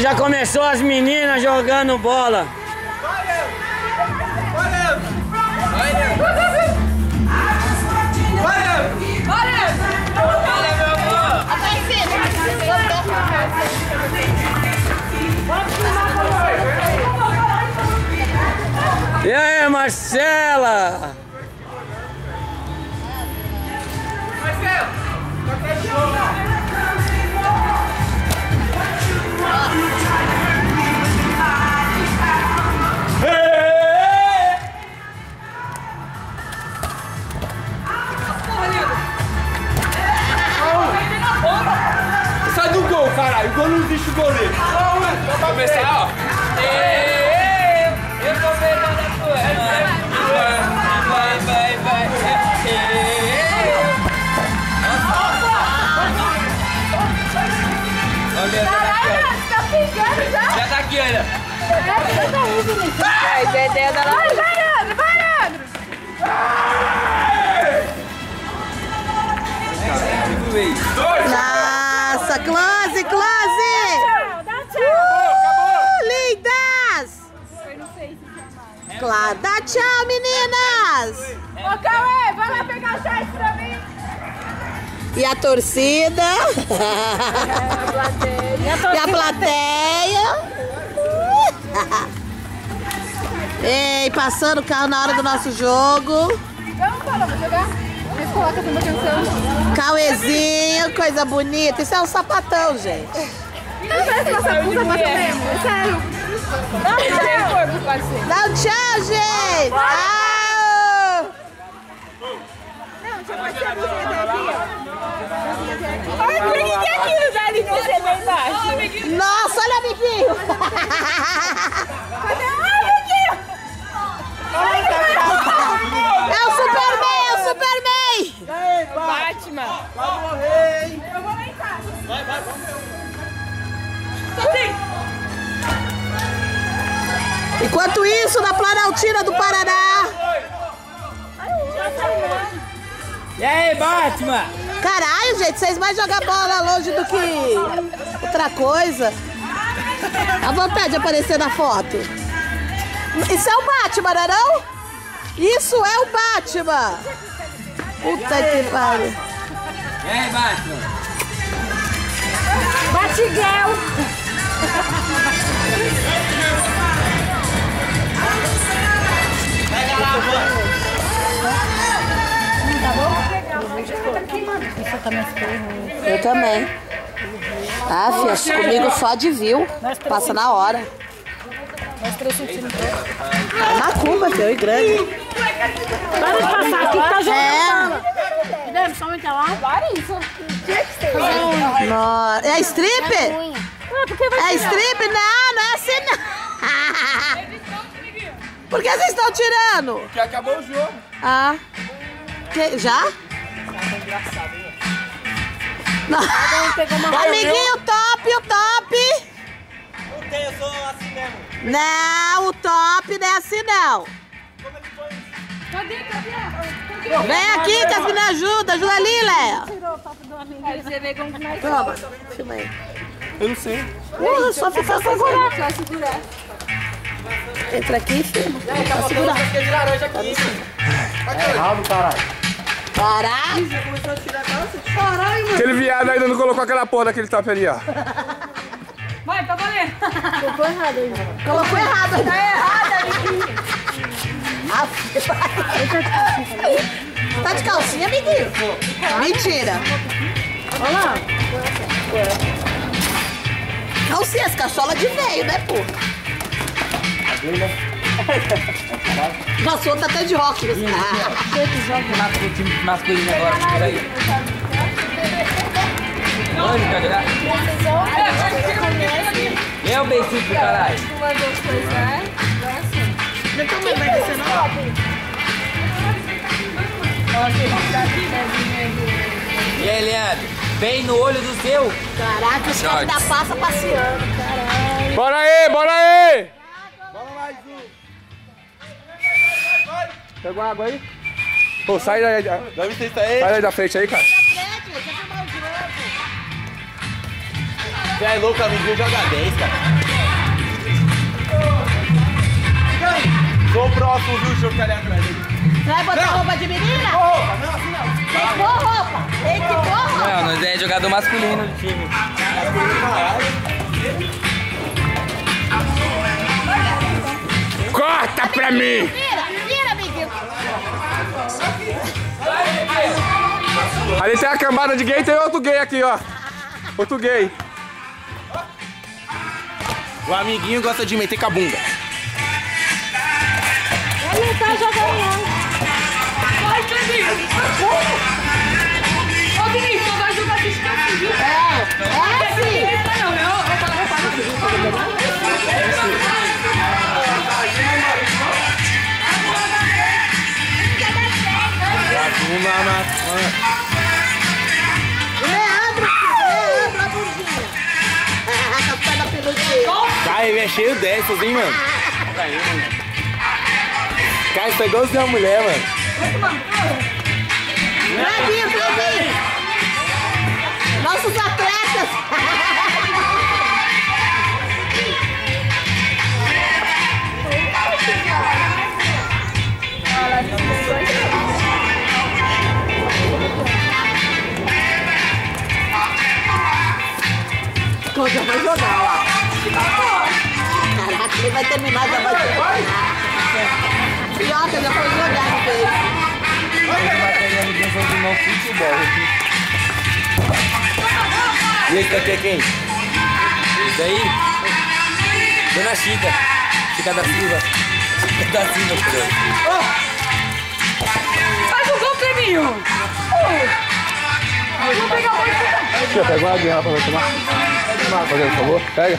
Ali já começou as meninas jogando bola. E aí, Marcela? Sai do gol, caralho. O gol não existe o goleiro. Vamos começar, ó. Eu tô pegando a tua. Vai. Caralho, você tá pegando já? Já tá aqui, olha. Vai, Dedé da lá. Vai, Leandro. Nossa, close! Dá tchau. Lindas! Eu não sei se chama. Claro, dá tchau, meninas! Ô, Cauê, vai lá pegar o chá pra mim. E a torcida? E a plateia? Ei, passando o carro na hora do nosso jogo. Vamos jogar? Mas coloca essa canção. Cauêzinho, coisa bonita. Isso é um sapatão, gente. Não parece uma sapatão mesmo. Sério. Dá um tchau, gente! Tchau! Não, deixa eu bater a música aqui, ó. Olha, por que tem aquilo dali que você vem embaixo? Nossa, olha, amiguinho! Cadê? Ai, amiguinho! É o Superman, é o Superman! Batman! Vai morrer, hein? Eu vou lá em casa. Vai. Enquanto isso, na Planaltina do Paraná. E aí, Batman? Caralho, gente, vocês mais jogam bola longe do que outra coisa. A vontade de aparecer na foto. Isso é o Batman, não é não? Isso é o Batman. Puta que pariu. E aí, Batman? Batiguel! Pega lá, mano. Eu também. Ah, filha, comigo só de viu. Passa na hora. É macumba, filho, e grande. Para de passar aqui que tá jogando. É. Somente lá. Nossa. É stripper? É stripper? Não, não é assim não. Por que vocês estão tirando? Porque acabou o jogo. Ah. Já? Não. Amiguinho, o top. Não tem, eu sou assim mesmo. Não, o top não é assim não. Como é que foi isso? Cadê? Vem aqui que as meninas ajudam. Ajuda ali, Léa. Aí você vê como que nós Toma, filma aí. Eu não sei. Porra, só ficar segurando. só segurar. Entra aqui e filma. Tá segurando. De laranja aqui. É errado, caralho. Parar. Aquele viado ainda não colocou aquela porra daquele top ali, ó. Vai, tá valendo. Colocou errado, Tá errado, amiguinho. Tá de calcinha, amiguinho? Mentira. Olha lá. Calcinha, essa cachola de veio, né, pô? Nossa, o outro tá até de óculos. O time masculino agora, peraí. Onde quer jogar? E é o beicinho pro caralho? Não também vai descer, não? E aí, Leandro? Bem no olho do seu? Caraca, os caras da passa passeando, caralho. Bora aí! Bora mais um. Pegou água aí? Pô, sai daí. Deve ter isso aí. Sai daí da frente aí, cara. Frente, deixa eu filmar o jogo. Você é louco, amiguinho, joga 10, cara. Sou o próximo, viu? Deixa eu ficar ali atrás. Você vai botar roupa de menina? Roupa, não, assim não. Tem que pôr roupa. Tem que pôr roupa. Não, nós é jogador masculino do time. Corta pra mim! Vira, amiguinho. Ali tem a cambada de gay, tem outro gay aqui, ó. Outro gay. O amiguinho gosta de meter com a bunda. Ele tá jogando. Vai, Vinícius! Ô, Vinícius, tu vai jogar descanso, viu? É sim. Não, não. Leandro, a bundinha. A capitã da peludinha. Cara, ele é cheio dessas, hein, mano? Cara, isso é igualzinho a mulher, mano. Fredinho. Nossos atletas. Já vai jogar lá. Caraca, ele vai terminar, já vai jogar. Piota, já foi jogar no peito. Hoje vai pegar no canção de não futebol. E esse daqui é quem? Isso aí, Dona Chica. Chica da Silva. Chica da Silva, filho. Faz o gol, Cleminho! Vou pegar o gol. Deixa eu pegar uma aguinha pra tomar. Fazer, por favor. Pega.